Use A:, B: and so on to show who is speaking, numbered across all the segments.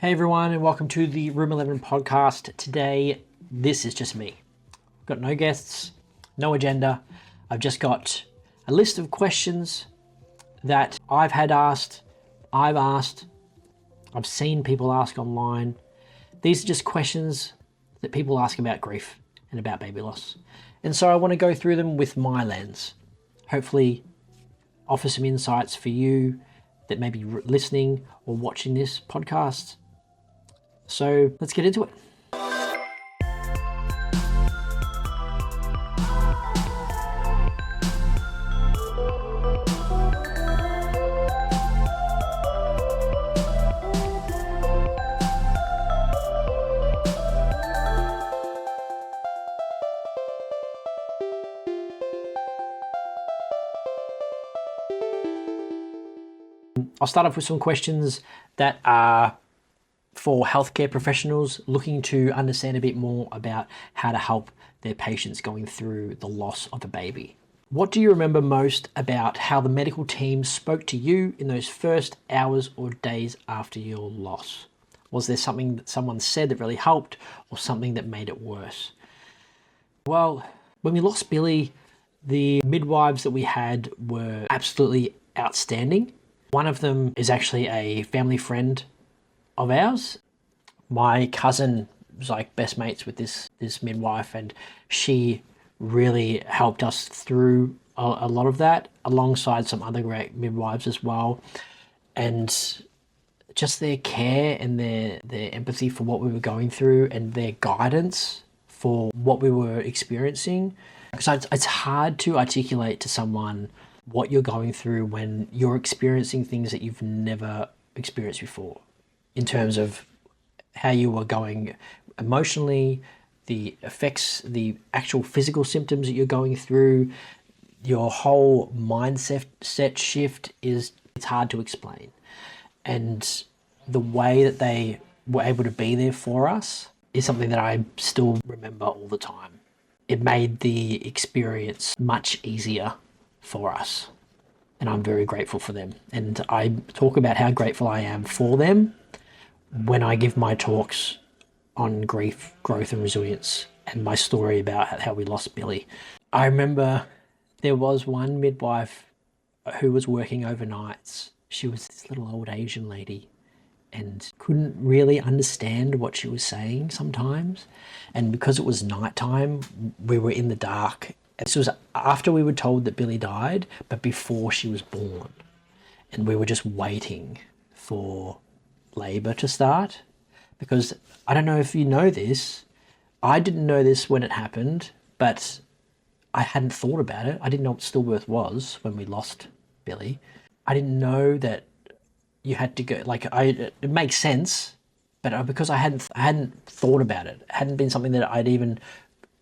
A: Hey everyone, and welcome to the Room 11 podcast. Today, this is just me. I've got no guests, no agenda. I've just got a list of questions that I've asked, I've seen people ask online. These are just questions that people ask about grief and about baby loss. And so I want to go through them with my lens. Hopefully offer some insights for you that may be listening or watching this podcast. So let's get into it. I'll start off with some questions that are for healthcare professionals looking to understand a bit more about how to help their patients going through the loss of a baby. What do you remember most about how the medical team spoke to you in those first hours or days after your loss? Was there something that someone said that really helped or something that made it worse? Well, when we lost Billy, the midwives that we had were absolutely outstanding. One of them is actually a family friend of ours. My cousin was like best mates with this midwife, and she really helped us through a lot of that, alongside some other great midwives as well. And just their care and their empathy for what we were going through and their guidance for what we were experiencing. So it's hard to articulate to someone what you're going through when you're experiencing things that you've never experienced before, in terms of how you were going emotionally, the effects, the actual physical symptoms that you're going through, your whole mindset shift it's hard to explain. And the way that they were able to be there for us is something that I still remember all the time. It made the experience much easier for us, and I'm very grateful for them. And I talk about how grateful I am for them when I give my talks on grief, growth and resilience, and my story about how we lost Billy. I remember there was one midwife who was working overnights. She was this little old Asian lady and couldn't really understand what she was saying sometimes. And because it was nighttime, we were in the dark. This was after we were told that Billy died, but before she was born. And we were just waiting for labor to start, because I don't know if you know this, I didn't know this when it happened, but I hadn't thought about it. I didn't know what stillbirth was when we lost Billy. I didn't know that you had to go, it makes sense, but because I hadn't thought about it, it hadn't been something that I'd even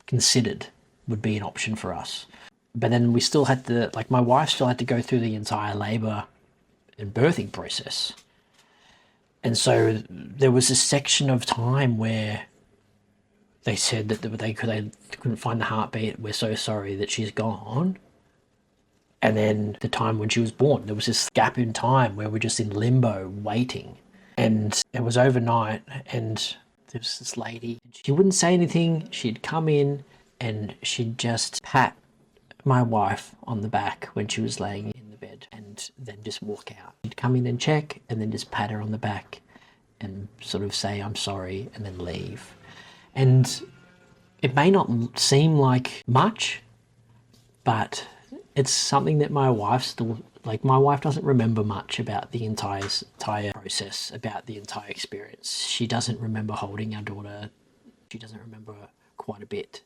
A: considered would be an option for us. But then we still had to, my wife still had to go through the entire labor and birthing process. And so there was a section of time where they said that they couldn't find the heartbeat. We're so sorry that she's gone. And then the time when she was born, there was this gap in time where we're just in limbo waiting. And it was overnight, and there was this lady. She wouldn't say anything. She'd come in and she'd just pat my wife on the back when she was laying in the bed, and then just walk out. She'd come in and check, and then just pat her on the back and sort of say, "I'm sorry," and then leave. And it may not seem like much, but it's something that my wife still, my wife doesn't remember much about the entire process, about the entire experience. She doesn't remember holding our daughter. She doesn't remember quite a bit,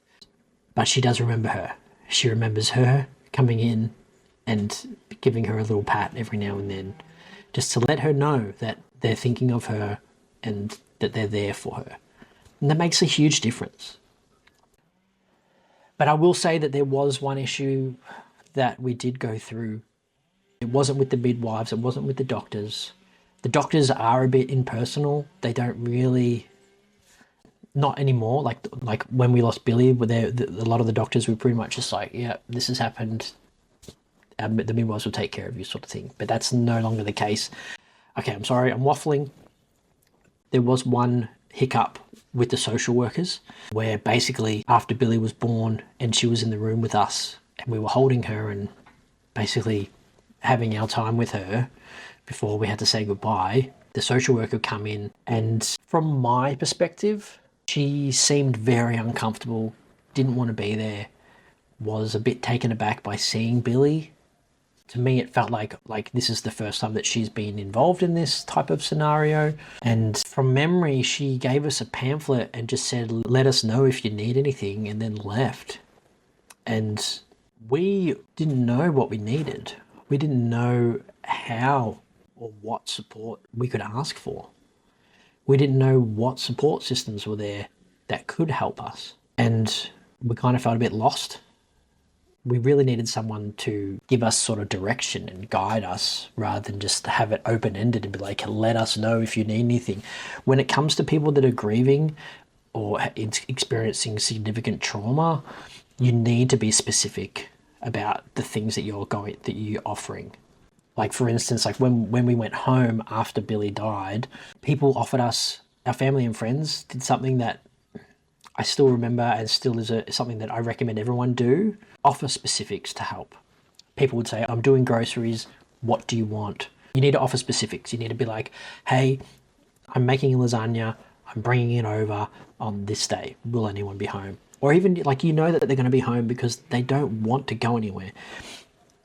A: but she does remember her. She remembers her coming in and giving her a little pat every now and then, just to let her know that they're thinking of her and that they're there for her. And that makes a huge difference. But I will say that there was one issue that we did go through. It wasn't with the midwives, it wasn't with the doctors. The doctors are a bit impersonal. They don't really, not anymore. Like when we lost Billy, a lot of the doctors were pretty much just like, yeah, this has happened. The midwives will take care of you, sort of thing. But that's no longer the case. Okay, I'm sorry, I'm waffling. There was one hiccup with the social workers where basically after Billy was born and she was in the room with us and we were holding her and basically having our time with her before we had to say goodbye, the social worker come in, and from my perspective, she seemed very uncomfortable, didn't want to be there, was a bit taken aback by seeing Billy. To me, it felt like this is the first time that she's been involved in this type of scenario. And from memory, she gave us a pamphlet and just said, let us know if you need anything, and then left. And we didn't know what we needed. We didn't know how or what support we could ask for. We didn't know what support systems were there that could help us. And we kind of felt a bit lost. We really needed someone to give us sort of direction and guide us rather than just have it open-ended and be like, let us know if you need anything. When it comes to people that are grieving or experiencing significant trauma, you need to be specific about the things that you're offering. Like for instance, like when we went home after Billy died, people offered us, our family and friends did something that I still remember and still is something that I recommend everyone do. Offer specifics to help. People would say, I'm doing groceries, what do you want? You need to offer specifics. You need to be like, hey, I'm making a lasagna, I'm bringing it over on this day. Will anyone be home? Or even like, you know that they're going to be home because they don't want to go anywhere.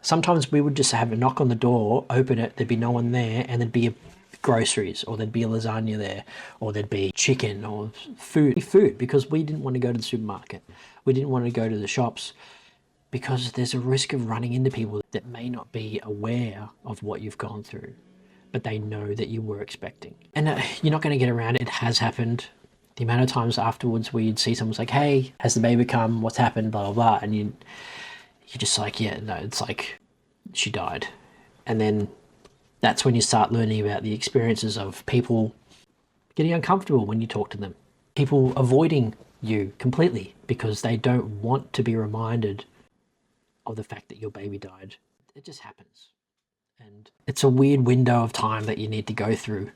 A: Sometimes we would just have a knock on the door, open it, there'd be no one there, and there'd be groceries, or there'd be a lasagna there, or there'd be chicken or food, because we didn't want to go to the supermarket. We didn't want to go to the shops because there's a risk of running into people that may not be aware of what you've gone through, but they know that you were expecting. And you're not going to get around it. It has happened. The amount of times afterwards where you'd see someone's like, hey, has the baby come? What's happened? Blah, blah, blah. And you're just like, yeah, no, it's like she died. And then that's when you start learning about the experiences of people getting uncomfortable when you talk to them. People avoiding you completely because they don't want to be reminded of the fact that your baby died. It just happens. And it's a weird window of time that you need to go through.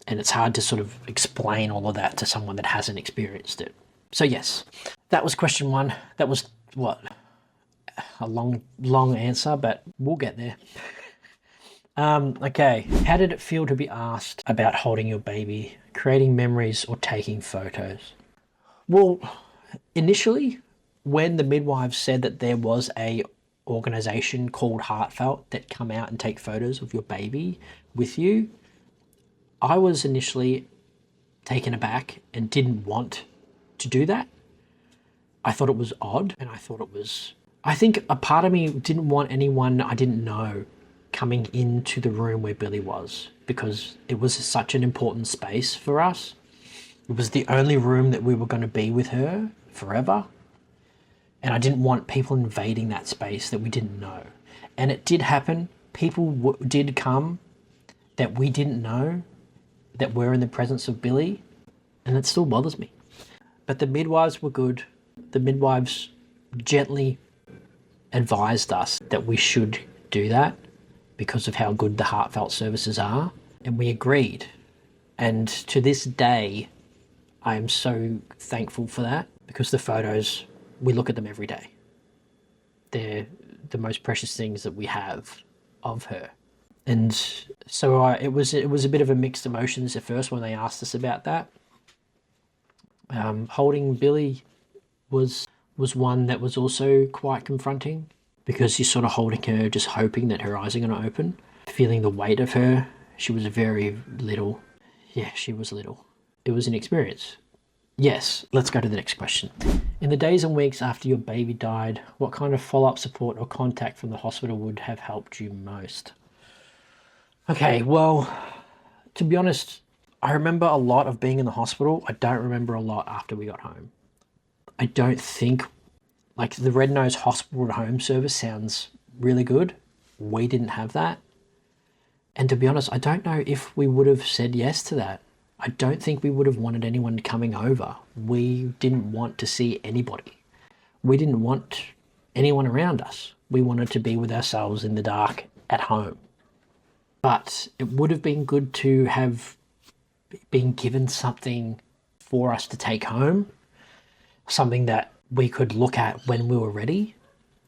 A: And it's hard to sort of explain all of that to someone that hasn't experienced it. So yes, that was question one. That was what? A long answer, but we'll get there. Okay, how did it feel to be asked about holding your baby, creating memories, or taking photos? Well, initially, when the midwives said that there was a organization called Heartfelt that come out and take photos of your baby with you, I was initially taken aback and didn't want to do that. I thought it was odd, and I think a part of me didn't want anyone I didn't know coming into the room where Billy was, because it was such an important space for us. It was the only room that we were going to be with her forever. And I didn't want people invading that space that we didn't know. And it did happen. People did come that we didn't know that were in the presence of Billy. And it still bothers me. But the midwives were good. The midwives gently advised us that we should do that because of how good the Heartfelt services are. And we agreed. And to this day, I am so thankful for that, because the photos, we look at them every day. They're the most precious things that we have of her. And so it was a bit of a mixed emotions at first when they asked us about that. Holding Billy was one that was also quite confronting, because you're sort of holding her, just hoping that her eyes are going to open, feeling the weight of her. She was very little. Yeah, she was little. It was an experience. Yes, let's go to the next question. In the days and weeks after your baby died, what kind of follow-up support or contact from the hospital would have helped you most? Okay, well, to be honest, I remember a lot of being in the hospital. I don't remember a lot after we got home. I don't think, like, the Red Nose Hospital at Home service sounds really good. We didn't have that. And to be honest, I don't know if we would have said yes to that. I don't think we would have wanted anyone coming over. We didn't want to see anybody. We didn't want anyone around us. We wanted to be with ourselves in the dark at home. But it would have been good to have being given something for us to take home, something that we could look at when we were ready,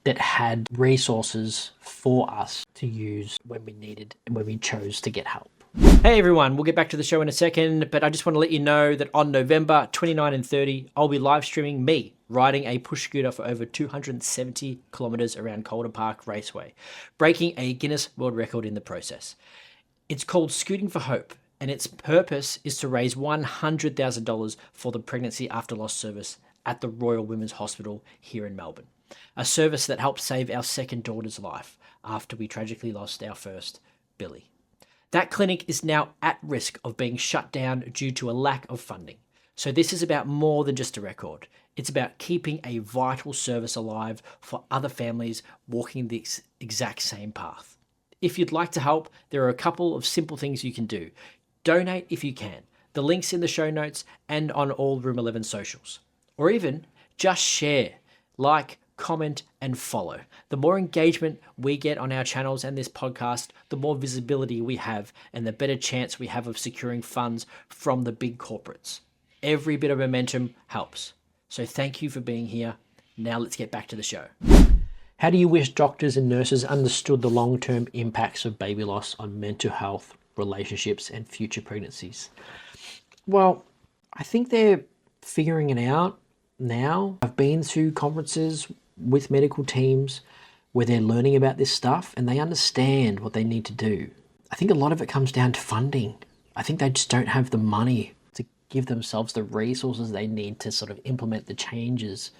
A: that had resources for us to use when we needed and when we chose to get help. Hey everyone, we'll get back to the show in a second, but I just want to let you know that on November 29 and 30, I'll be live streaming me riding a push scooter for over 270 kilometers around Calder Park Raceway, breaking a Guinness World Record in the process. It's called Scooting for Hope, and its purpose is to raise $100,000 for the Pregnancy After Loss service at the Royal Women's Hospital here in Melbourne, a service that helped save our second daughter's life after we tragically lost our first, Billy. That clinic is now at risk of being shut down due to a lack of funding. So this is about more than just a record. It's about keeping a vital service alive for other families walking the exact same path. If you'd like to help, there are a couple of simple things you can do. Donate if you can. The link's in the show notes and on all Room 11 socials. Or even just share, like, comment, and follow. The more engagement we get on our channels and this podcast, the more visibility we have and the better chance we have of securing funds from the big corporates. Every bit of momentum helps. So thank you for being here. Now let's get back to the show. How do you wish doctors and nurses understood the long-term impacts of baby loss on mental health, relationships, and future pregnancies? Well, I think they're figuring it out now. I've been to conferences with medical teams where they're learning about this stuff and they understand what they need to do. I think a lot of it comes down to funding. I think they just don't have the money to give themselves the resources they need to sort of implement the changes,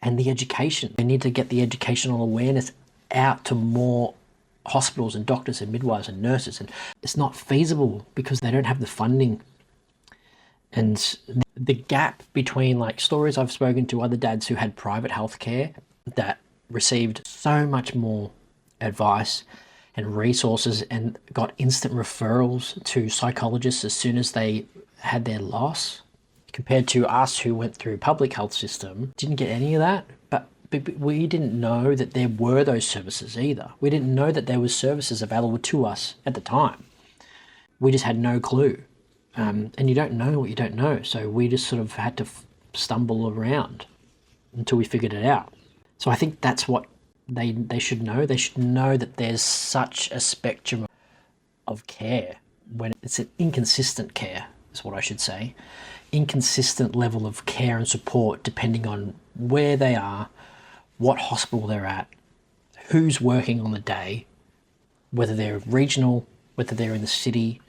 A: and the education. They need to get the educational awareness out to more hospitals and doctors and midwives and nurses, and it's not feasible because they don't have the funding. And the gap between, like, stories I've spoken to other dads who had private healthcare that received so much more advice and resources and got instant referrals to psychologists as soon as they had their loss, compared to us who went through public health system, didn't get any of that. But we didn't know that there were those services either. We didn't know that there was services available to us at the time. We just had no clue. And you don't know what you don't know. So we just sort of had to stumble around until we figured it out. So I think that's what they should know. They should know that there's such a spectrum of care when it's an inconsistent care, is what I should say. Inconsistent level of care and support depending on where they are, what hospital they're at, who's working on the day, whether they're regional, whether they're in the city.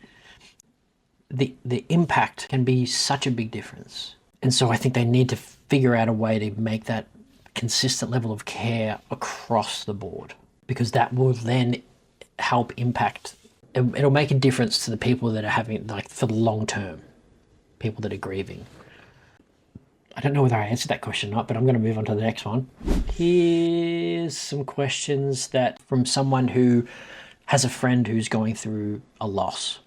A: The impact can be such a big difference. And so I think they need to figure out a way to make that consistent level of care across the board, because that will then help impact. It'll make a difference to the people that are having, like, for the long term, people that are grieving. I don't know whether I answered that question or not, but I'm going to move on to the next one. Here's some questions that from someone who has a friend who's going through a loss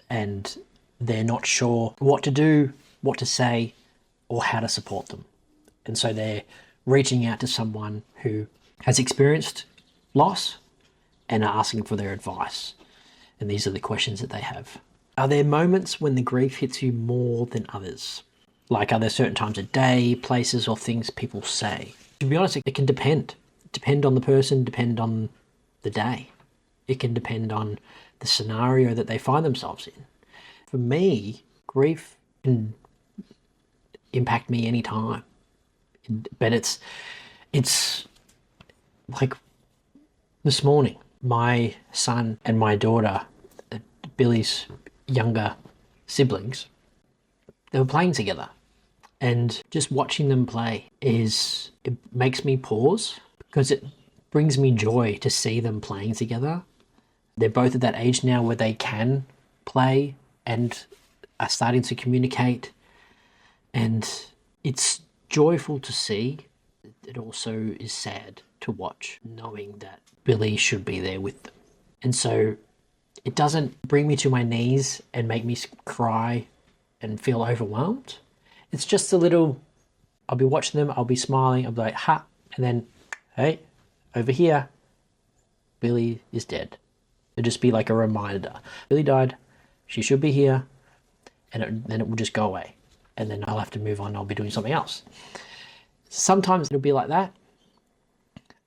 A: and they're not sure what to do, what to say, or how to support them. And so they're reaching out to someone who has experienced loss and are asking for their advice. And these are the questions that they have. Are there moments when the grief hits you more than others? Like, are there certain times of day, places, or things people say? To be honest, it can depend. Depend on the person, depend on the day. It can depend on the scenario that they find themselves in. For me, grief can impact me anytime. But it's like this morning, my son and my daughter, Billy's younger siblings, they were playing together. And just watching them play it makes me pause, because it brings me joy to see them playing together. They're both at that age now where they can play and are starting to communicate. And it's joyful to see. It also is sad to watch, knowing that Billy should be there with them. And so it doesn't bring me to my knees and make me cry and feel overwhelmed. It's just a little, I'll be watching them, I'll be smiling, I'll be like, ha, and then, hey, over here, Billy is dead. It'll just be like a reminder. Billy died, she should be here, and then it will just go away. And then I'll have to move on. I'll be doing something else. Sometimes it'll be like that.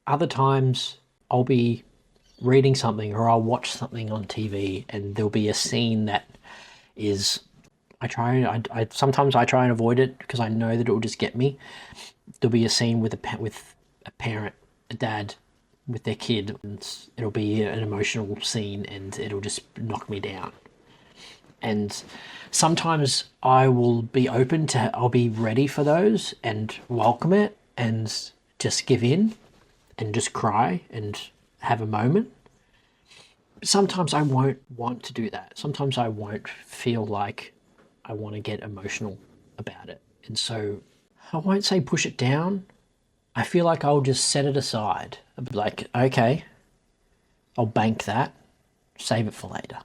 A: Other times I'll be reading something or I'll watch something on TV and there'll be a scene that is, sometimes I try and avoid it because I know that it will just get me. There'll be a scene with a parent, a dad with their kid, and it'll be an emotional scene and it'll just knock me down. And sometimes I'll be ready for those and welcome it and just give in and just cry and have a moment. Sometimes I won't want to do that. Sometimes I won't feel like I want to get emotional about it. And so I won't say push it down. I feel like I'll just set it aside. I'll be like, okay, I'll bank that, save it for later.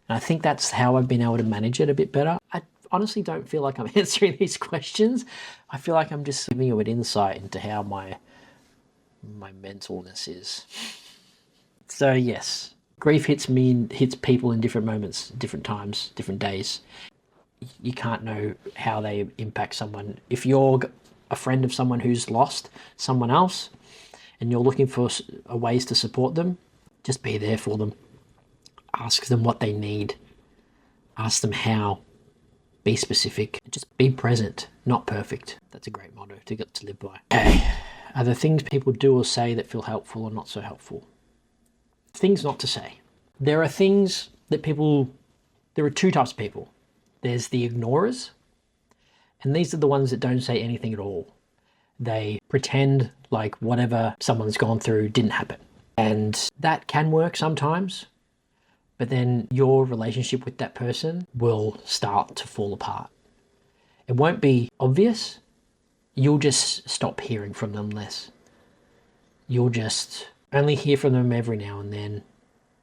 A: And I think that's how I've been able to manage it a bit better. I honestly don't feel like I'm answering these questions. I feel like I'm just giving you an insight into how my mentalness is. So yes, grief hits people in different moments, different times, different days. You can't know how they impact someone. If you're a friend of someone who's lost someone else and you're looking for ways to support them, just be there for them. Ask them what they need. Ask them how. Be specific. Just be present, not perfect. That's a great motto to live by. Okay. Are there things people do or say that feel helpful or not so helpful? Things not to say. There are things that there are two types of people. There's the ignorers, and these are the ones that don't say anything at all. They pretend like whatever someone's gone through didn't happen. And that can work sometimes, but then your relationship with that person will start to fall apart. It won't be obvious. You'll just stop hearing from them less. You'll just only hear from them every now and then.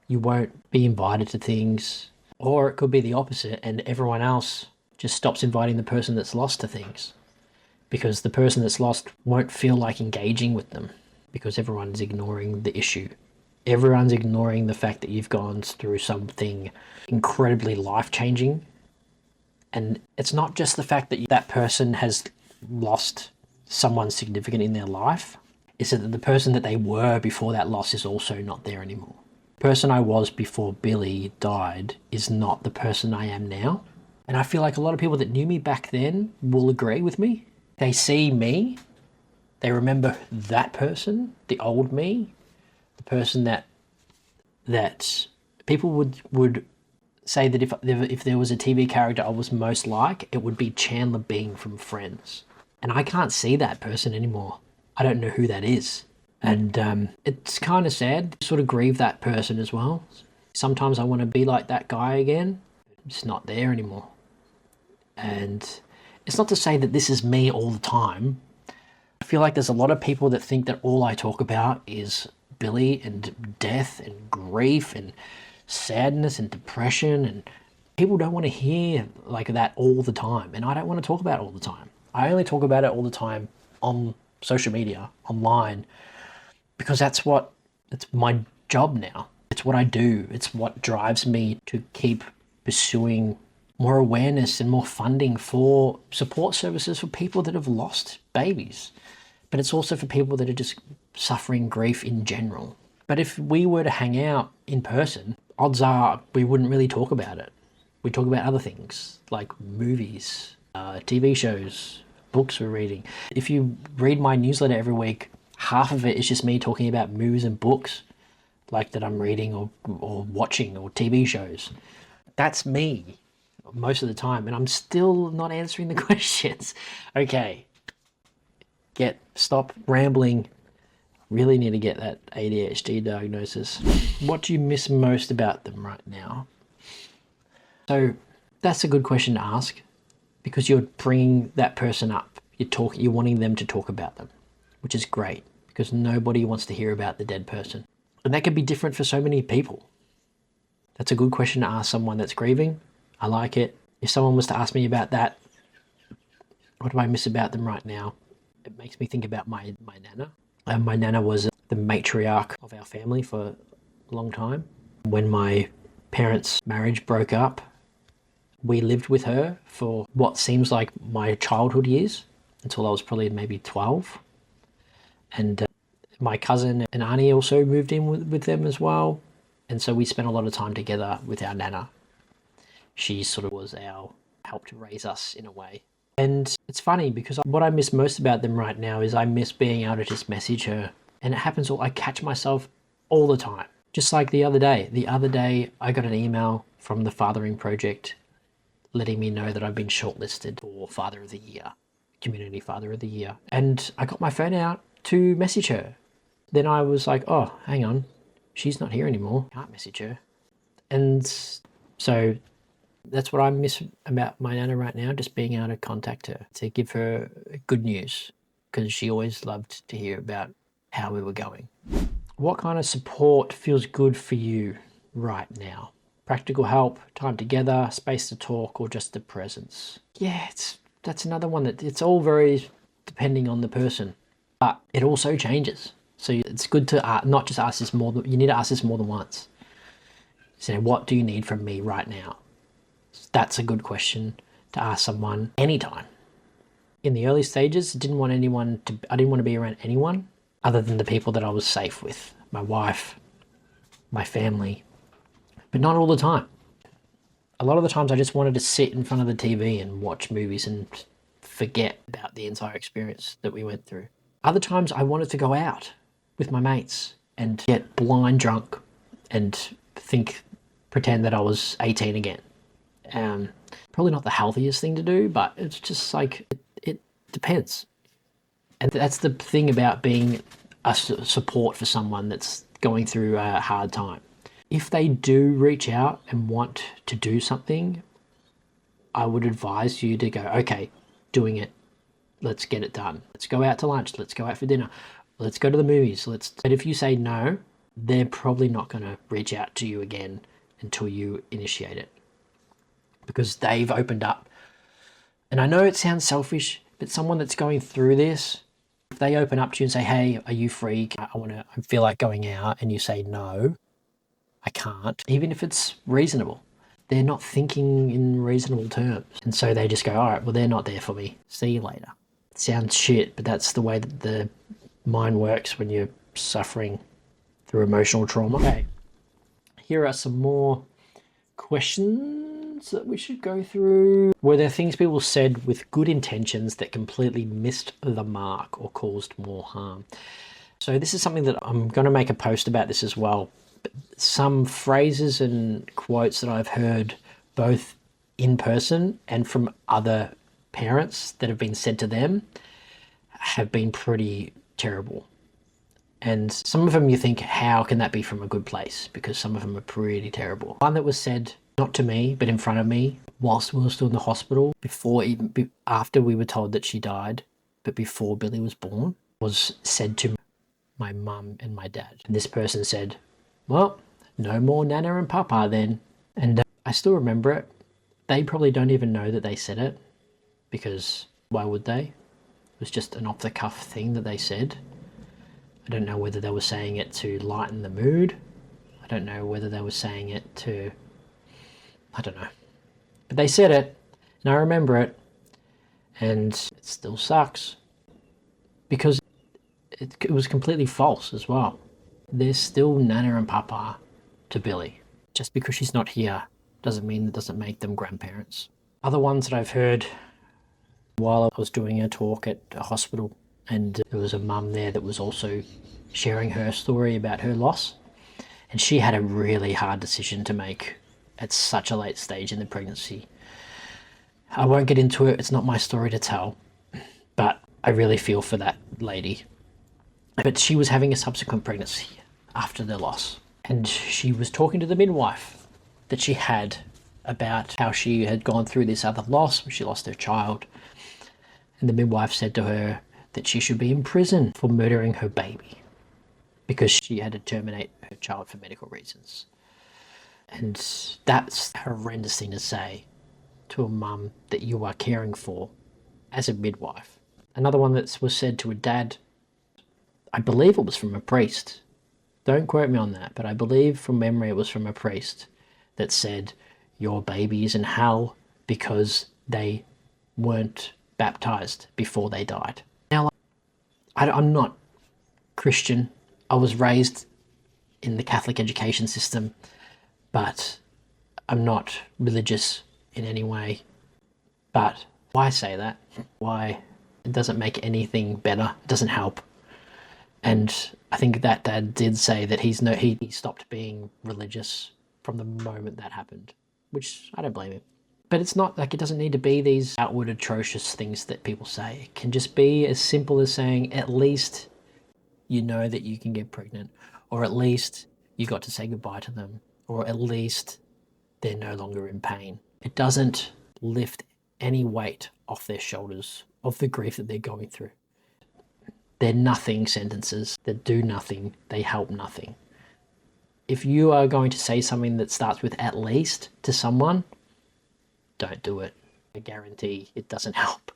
A: You won't be invited to things. Or it could be the opposite and everyone else just stops inviting the person that's lost to things because the person that's lost won't feel like engaging with them because everyone's ignoring the issue. Everyone's ignoring the fact that you've gone through something incredibly life-changing. And it's not just the fact that that person has lost someone significant in their life. It's that the person that they were before that loss is also not there anymore. The person I was before Billy died is not the person I am now. And I feel like a lot of people that knew me back then will agree with me. They see me, they remember that person, the old me, the person that people would say that if there was a TV character I was most like, it would be Chandler Bing from Friends. And I can't see that person anymore. I don't know who that is. And it's kind of sad to sort of grieve that person as well. Sometimes I want to be like that guy again. It's not there anymore. And it's not to say that this is me all the time. I feel like there's a lot of people that think that all I talk about is Billy and death and grief and sadness and depression, and people don't want to hear like that all the time. And I don't want to talk about it all the time. I only talk about it all the time on social media, online, because it's my job now. It's what I do. It's what drives me to keep pursuing more awareness and more funding for support services for people that have lost babies. But it's also for people that are just suffering grief in general. But if we were to hang out in person, odds are we wouldn't really talk about it. We talk about other things like movies, TV shows, books we're reading. If you read my newsletter every week, half of it is just me talking about movies and books like that I'm reading or watching, or TV shows. That's me most of the time, and I'm still not answering the questions. Okay, stop rambling. Really need to get that ADHD diagnosis. What do you miss most about them right now? So that's a good question to ask, because you're bringing that person up. You're wanting them to talk about them, which is great, because nobody wants to hear about the dead person. And that can be different for so many people. That's a good question to ask someone that's grieving. I like it. If someone was to ask me about that, what do I miss about them right now? It makes me think about my nana. My nana was the matriarch of our family for a long time. When my parents' marriage broke up, We lived with her for what seems like my childhood years until I was probably maybe 12. And my cousin and auntie also moved in with them as well. And so we spent a lot of time together with our nana. She sort of was our help to raise us in a way. And it's funny because what I miss most about them right now is I miss being able to just message her. And it happens I catch myself all the time. Just like the other day. The other day I got an email from the Fathering Project letting me know that I've been shortlisted for Father of the Year, Community Father of the Year. And I got my phone out to message her. Then I was like, oh, hang on. She's not here anymore. Can't message her. And so that's what I miss about my nana right now, just being able to contact her to give her good news, because she always loved to hear about how we were going. What kind of support feels good for you right now? Practical help, time together, space to talk, or just the presence? Yeah, that's another one that it's all very depending on the person, but it also changes. So it's good to not just ask this more than, you need to ask this more than once. So what do you need from me right now? That's a good question to ask someone anytime. In the early stages, I didn't want to be around anyone other than the people that I was safe with. My wife, my family, but not all the time. A lot of the times I just wanted to sit in front of the TV and watch movies and forget about the entire experience that we went through. Other times I wanted to go out with my mates and get blind drunk and pretend that I was 18 again. Probably not the healthiest thing to do, but it's just like, it depends. And that's the thing about being a support for someone that's going through a hard time. If they do reach out and want to do something, I would advise you to go, okay, doing it. Let's get it done. Let's go out to lunch. Let's go out for dinner. Let's go to the movies. But if you say no, they're probably not going to reach out to you again until you initiate it, because they've opened up. And I know it sounds selfish, but someone that's going through this, if they open up to you and say, hey, are you free? I feel like going out, and you say, no, I can't, even if it's reasonable. They're not thinking in reasonable terms. And so they just go, all right, well, they're not there for me. See you later. It sounds shit, but that's the way that the mind works when you're suffering through emotional trauma. Okay, here are some more questions that we should go through. Were there things people said with good intentions that completely missed the mark or caused more harm? So this is something that I'm going to make a post about this as well. Some phrases and quotes that I've heard both in person and from other parents that have been said to them have been pretty terrible. And some of them you think, how can that be from a good place? Because some of them are pretty terrible. One that was said, not to me, but in front of me, whilst we were still in the hospital, after we were told that she died, but before Billy was born, was said to my mum and my dad. And this person said, well, no more Nana and Papa then. And I still remember it. They probably don't even know that they said it, because why would they? It was just an off-the-cuff thing that they said. I don't know whether they were saying it to lighten the mood. I don't know whether they were saying it to, I don't know. But they said it, and I remember it, and it still sucks. Because it was completely false as well. They're still Nana and Papa to Billy. Just because she's not here doesn't mean it doesn't make them grandparents. Other ones that I've heard while I was doing a talk at a hospital, and there was a mum there that was also sharing her story about her loss. And she had a really hard decision to make at such a late stage in the pregnancy. I won't get into it, it's not my story to tell, but I really feel for that lady. But she was having a subsequent pregnancy after the loss. And she was talking to the midwife that she had about how she had gone through this other loss when she lost her child. And the midwife said to her that she should be in prison for murdering her baby because she had to terminate her child for medical reasons. And that's a horrendous thing to say to a mum that you are caring for as a midwife. Another one that was said to a dad, I believe it was from a priest. Don't quote me on that, but I believe from memory it was from a priest that said, your baby is in hell because they weren't baptized before they died. Now, I'm not Christian. I was raised in the Catholic education system, but I'm not religious in any way. But why say that? Why? It doesn't make anything better. It doesn't help. And I think that dad did say that he stopped being religious from the moment that happened, which I don't blame him. But it's not like, it doesn't need to be these outward atrocious things that people say. It can just be as simple as saying, at least you know that you can get pregnant, or at least you got to say goodbye to them, or at least they're no longer in pain. It doesn't lift any weight off their shoulders of the grief that they're going through. They're nothing sentences that do nothing. They help nothing. If you are going to say something that starts with at least to someone, don't do it. I guarantee it doesn't help.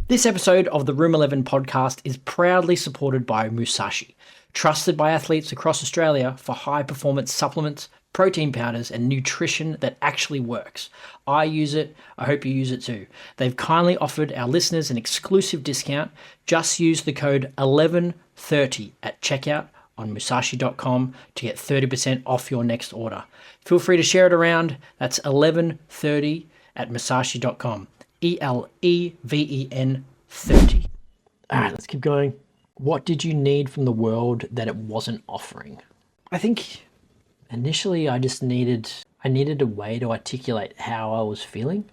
A: This episode of the Room 11 podcast is proudly supported by Musashi, trusted by athletes across Australia for high performance supplements, protein powders, and nutrition that actually works. I use it. I hope you use it too. They've kindly offered our listeners an exclusive discount. Just use the code 1130 at checkout on musashi.com to get 30% off your next order. Feel free to share it around. That's 1130 at musashi.com. ELEVEN 30. All right, let's keep going. What did you need from the world that it wasn't offering? I think initially I needed a way to articulate how I was feeling.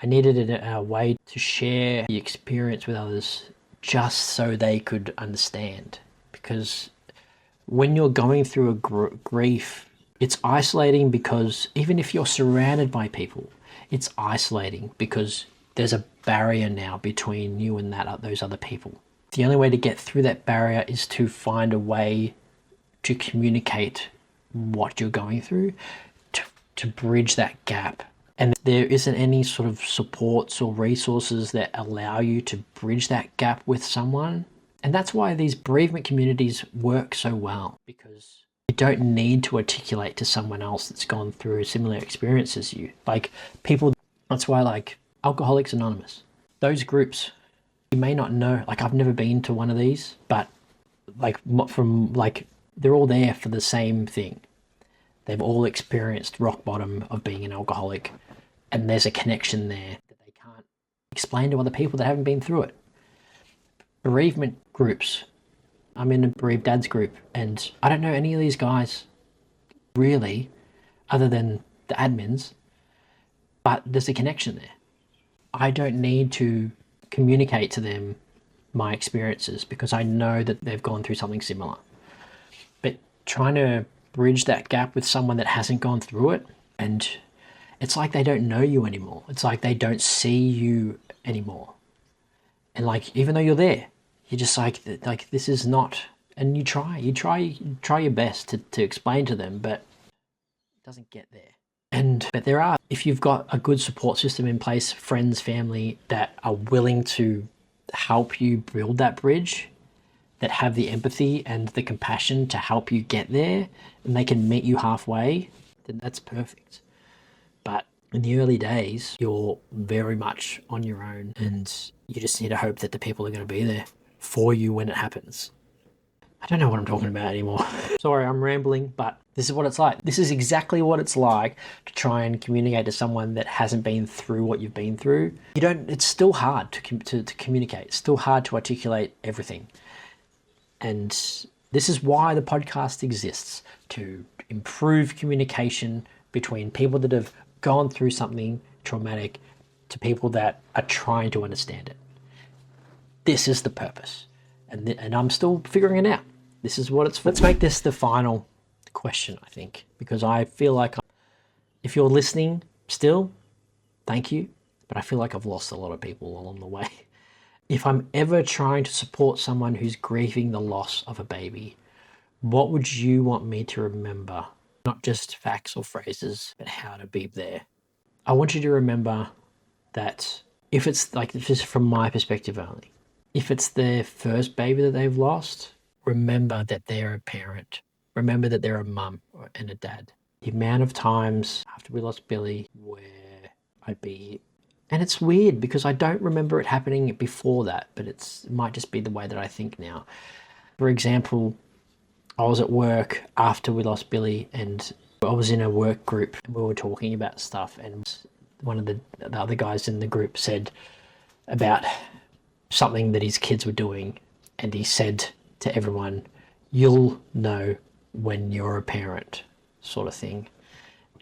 A: I needed a way to share the experience with others just so they could understand. Because when you're going through a grief, it's isolating, because even if you're surrounded by people, it's isolating because there's a barrier now between you and those other people. The only way to get through that barrier is to find a way to communicate what you're going through, to bridge that gap. And there isn't any sort of supports or resources that allow you to bridge that gap with someone. And that's why these bereavement communities work so well, because you don't need to articulate to someone else that's gone through a similar experience as you. Like people, that's why like Alcoholics Anonymous, those groups, you may not know, like I've never been to one of these, but they're all there for the same thing. They've all experienced rock bottom of being an alcoholic, and there's a connection there that they can't explain to other people that haven't been through it. Bereavement groups. I'm in a bereaved dads group, and I don't know any of these guys really, other than the admins, but there's a connection there. I don't need to communicate to them my experiences because I know that they've gone through something similar. But trying to bridge that gap with someone that hasn't gone through it, and it's like they don't know you anymore. It's like they don't see you anymore. And like, even though you're there, you're just like this is not, and you try your best to explain to them, but it doesn't get there. But there are, if you've got a good support system in place, friends, family that are willing to help you build that bridge, that have the empathy and the compassion to help you get there, and they can meet you halfway, then that's perfect. But in the early days, you're very much on your own, and you just need to hope that the people are going to be there for you when it happens. I don't know what I'm talking about anymore. Sorry, I'm rambling, but this is what it's like. This is exactly what it's like to try and communicate to someone that hasn't been through what you've been through. It's still hard to communicate. It's still hard to articulate everything. And this is why the podcast exists, to improve communication between people that have gone through something traumatic to people that are trying to understand it. This is the purpose. And I'm still figuring it out. This is what it's for. Let's make this the final question, I think, because I feel like if you're listening still, thank you. But I feel like I've lost a lot of people along the way. If I'm ever trying to support someone who's grieving the loss of a baby, what would you want me to remember? Not just facts or phrases, but how to be there. I want you to remember that if it's like, this is from my perspective only, if it's their first baby that they've lost, remember that they're a parent. Remember that they're a mum and a dad. The amount of times after we lost Billy where I'd be, and it's weird because I don't remember it happening before that, but it might just be the way that I think now. For example, I was at work after we lost Billy, and I was in a work group and we were talking about stuff, and one of the other guys in the group said about something that his kids were doing, and he said to everyone, "You'll know when you're a parent," sort of thing.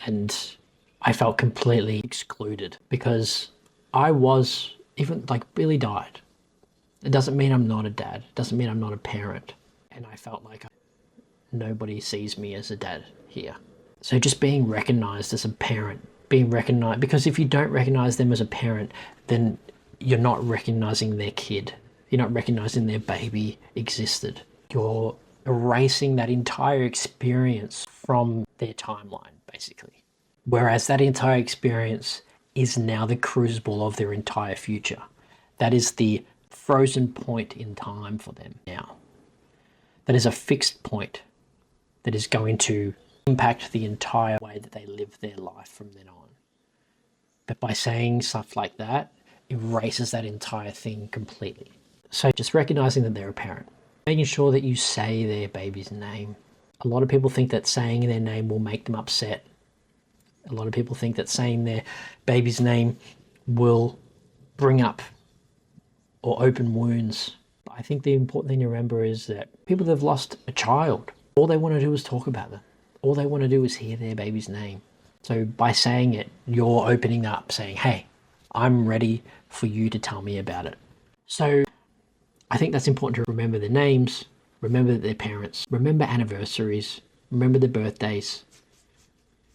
A: And I felt completely excluded because I was, even like Billy died. It doesn't mean I'm not a dad. It doesn't mean I'm not a parent. And I felt like nobody sees me as a dad here. So just being recognized as a parent, being recognized, because if you don't recognize them as a parent, then you're not recognizing their kid. You're not recognizing their baby existed. You're erasing that entire experience from their timeline, basically. Whereas that entire experience is now the crucible of their entire future. That is the frozen point in time for them now. That is a fixed point that is going to impact the entire way that they live their life from then on. But by saying stuff like that, erases that entire thing completely. So just recognizing that they're a parent, making sure that you say their baby's name. A lot of people think that saying their name will make them upset. A lot of people think that saying their baby's name will bring up or open wounds. I think the important thing to remember is that people that have lost a child, all they want to do is talk about them. All they want to do is hear their baby's name. So by saying it, you're opening up, saying, "Hey, I'm ready for you to tell me about it." So I think that's important to remember their names, remember their parents, remember anniversaries, remember their birthdays.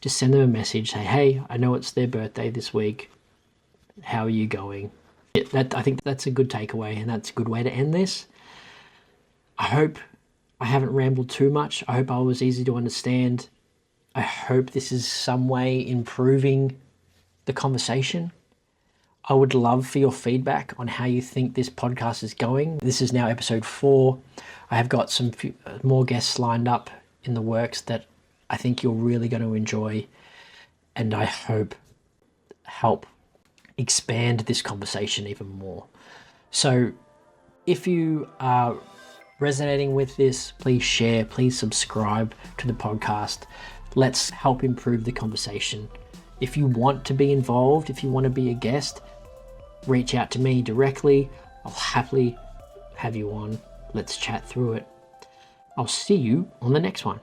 A: Just send them a message, say, "Hey, I know it's their birthday this week. How are you going?" I think that's a good takeaway, and that's a good way to end this. I hope I haven't rambled too much. I hope I was easy to understand. I hope this is some way improving the conversation. I would love for your feedback on how you think this podcast is going. This is now episode 4. I have got some more guests lined up in the works that I think you're really going to enjoy, and I hope help expand this conversation even more. So if you are resonating with this, please share, please subscribe to the podcast. Let's help improve the conversation. If you want to be involved, if you want to be a guest, reach out to me directly. I'll happily have you on. Let's chat through it. I'll see you on the next one.